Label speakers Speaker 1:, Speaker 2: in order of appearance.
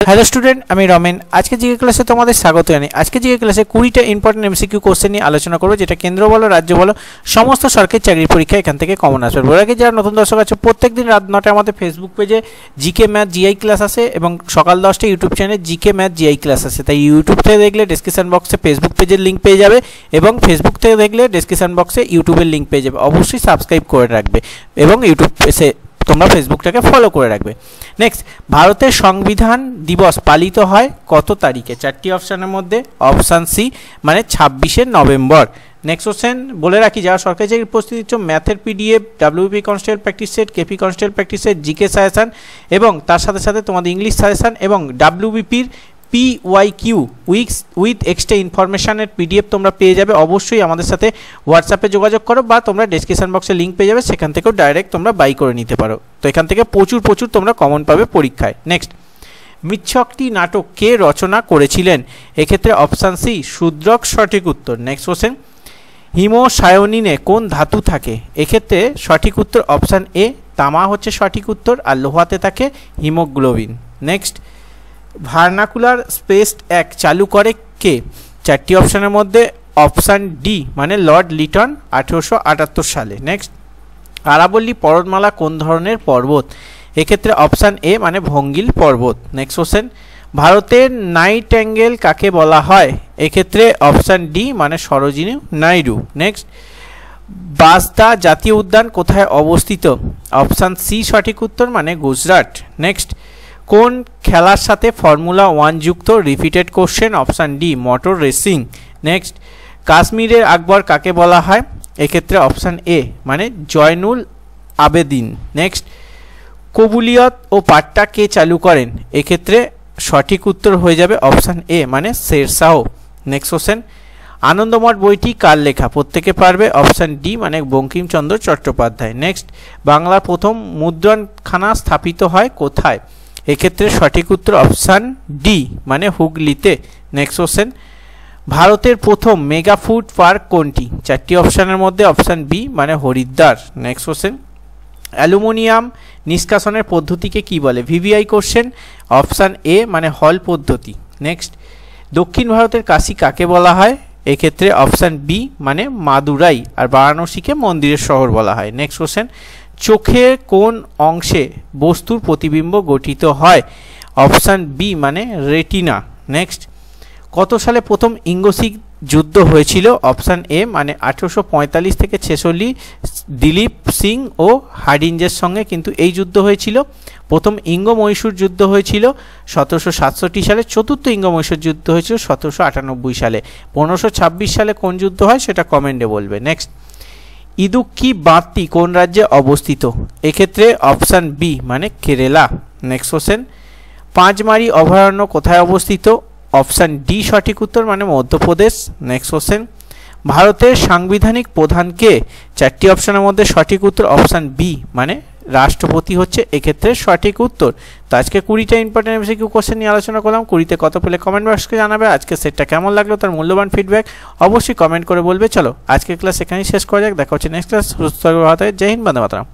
Speaker 1: Hello student, আমি রমেন। আজকে GK ক্লাসে তোমাদের স্বাগত জানাই। আজকে জিকে ক্লাসে 20টা ইম্পর্টেন্ট এমসিকিউ কোশ্চেন নিয়ে আলোচনা করব, যেটা কেন্দ্র বলো রাজ্য বলো সমস্ত সরকারি চাকরির পরীক্ষা এখান থেকে কমন আসবে। বলে রাখি, যারা নতুন দর্শক আছে, প্রত্যেকদিন রাত 9টায় আমাদের ফেসবুক পেজে জিকে ম্যাথ জিআই ক্লাস আসে এবং সকাল 10টায় ইউটিউব চ্যানেলে জিকে ম্যাথ জিআই ক্লাস আসে। তাই ইউটিউব থেকে দেখলে ডেসক্রিপশন বক্সে ফেসবুক পেজের লিঙ্ক পেয়ে যাবে এবং ফেসবুক থেকে দেখলে ডেসক্রিপশন বক্সে ইউটিউবের লিঙ্ক পেয়ে যাবে। অবশ্যই সাবস্ক্রাইব করে রাখবে এবং ইউটিউব এসে তোমরা ফেসবুকটাকে ফলো করে রাখবে। নেক্সট, ভারতের সংবিধান দিবস পালিত হয় কত তারিখে? 4টি অপশানের মধ্যে অপশান সি মানে 26শে নভেম্বর। নেক্সট কোশ্চেন বলে রাখি, যারা সরকারি চাকরির প্রস্তুতি দিচ্ছ, ম্যাথের PDF, WP constable practice set, KP constable practice set, GK suggestion এবং তার সাথে সাথে তোমাদের ইংলিশ সাজেশান এবং ডাব্লিউবিপির PYQ উইথ এক্সট্রা ইনফরমেশানের পিডিএফ তোমরা পেয়ে যাবে। অবশ্যই আমাদের সাথে হোয়াটসঅ্যাপে যোগাযোগ করো বা তোমরা ডেসক্রিপশন বক্সে লিঙ্ক পেয়ে যাবে, সেখান থেকেও ডাইরেক্ট তোমরা বাই করে নিতে পারো। তো এখান থেকে প্রচুর তোমরা কমন পাবে পরীক্ষায়। নেক্সট, মৃচ্ছকটি নাটক কে রচনা করেছিলেন? এক্ষেত্রে অপশান সি শূদ্রক সঠিক উত্তর। নেক্সট কোশ্চেন, হিমোসায়োনিনে কোন ধাতু থাকে? এক্ষেত্রে সঠিক উত্তর অপশান এ তামা হচ্ছে সঠিক উত্তর, আর লোহাতে থাকে haemoglobin. Next, vernacular space act চালু করে কে? 4টি অপশানের মধ্যে অপশান ডি মানে লর্ড লিটন 1878 সালে। নেক্সট, আরাবল্লী পর্বতমালা কোন ধরনের পর্বত? এক্ষেত্রে অপশান এ মানে ভঙ্গিল পর্বত। নেক্সট কোশ্চেন, ভারতের নাইটেঙ্গেল কাকে বলা হয়? এক্ষেত্রে অপশান ডি মানে সরোজিনী নাইডু। নেক্সট, বাসদা জাতীয় উদ্যান কোথায় অবস্থিত? অপশান সি সঠিক উত্তর মানে গুজরাট। নেক্সট, কোন খেলার সাথে ফর্মুলা 1 যুক্ত? Repeated question, option D motor racing. Next, কাশ্মীরের আকবর কাকে বলা হয়? এক্ষেত্রে অপশান এ মানে জয়নুল আবেদিন। নেক্সট, কবুলিয়ত ও পাট্টা কে চালু করেন? এক্ষেত্রে সঠিক উত্তর হয়ে যাবে অপশান এ মানে শেরশাহ। নেক্সট কোশ্চেন, আনন্দমঠ বইটি কার লেখা? প্রত্যেকে পারবে, অপশান ডি মানে বঙ্কিমচন্দ্র চট্টোপাধ্যায়। নেক্সট, বাংলার প্রথম মুদ্রণখানা স্থাপিত হয় কোথায়? এক্ষেত্রে সঠিক উত্তর অপশান ডি মানে হুগলিতে। নেক্সট কোশ্চেন, ভারতের প্রথম মেগা ফুড পার্ক কোনটি? 4টি অপশানের মধ্যে অপশান বি মানে হরিদ্বার। নেক্সট কোশ্চেন, অ্যালুমিনিয়াম নিষ্কাশনের পদ্ধতিকে কি বলে? ভিভিআই কোশ্চেন, অপশান এ মানে হল পদ্ধতি। নেক্সট, দক্ষিণ ভারতের কাশী কাকে বলা হয়? এক্ষেত্রে অপশান বি মানে মাদুরাই, আর বারাণসীকে মন্দিরের শহর বলা হয়। নেক্সট কোশ্চেন, চোখের কোন অংশে বস্তুর প্রতিবিম্ব গঠিত হয়? অপশান বি মানে রেটিনা। নেক্সট, কত সালে প্রথম ইঙ্গো-শিখ যুদ্ধ হয়েছিল? অপশান এ মানে 1845 থেকে 46 দিলীপ সিং ও হার্ডিঞ্জের সঙ্গে কিন্তু এই যুদ্ধ হয়েছিল। প্রথম ইঙ্গ মহীশূর যুদ্ধ হয়েছিল 1767 সালে। চতুর্থ ইঙ্গ মহীশূর যুদ্ধ হয়েছিল 1798 সালে। 1526 সালে কোন যুদ্ধ হয় সেটা কমেন্টে বলবে। নেক্সট, ইদুক্কি বাঁধটি কোন রাজ্যে অবস্থিত? এক্ষেত্রে অপশান বি মানে কেরালা। নেক্সট কোশ্চেন, পাঁচমারি অভয়ারণ্য কোথায় অবস্থিত? অপশান ডি সঠিক উত্তর মানে মধ্যপ্রদেশ। নেক্সট কোশ্চেন, ভারতের সাংবিধানিক প্রধান কে? 4টি অপশানের মধ্যে সঠিক উত্তর অপশান বি মানে রাষ্ট্রপতি হচ্ছে এক্ষেত্রে সঠিক উত্তর। তো আজকে 20টা ইম্পর্টেন্ট এমসিকিউ কোশ্চেন নিয়ে আলোচনা করলাম। 20তে কত পেলে কমেন্ট বক্সকে জানাবে। আজকে সেটটা কেমন লাগলো তার মূল্যবান ফিডব্যাক অবশ্যই কমেন্ট করে বলবে। চলো আজকের ক্লাস এখানেই শেষ করা যাক। দেখা হচ্ছে নেক্সট ক্লাস। সুস্থ থাকবে, ভালো থাকবে। জয় হিন্দ, বন্দে মাতরম।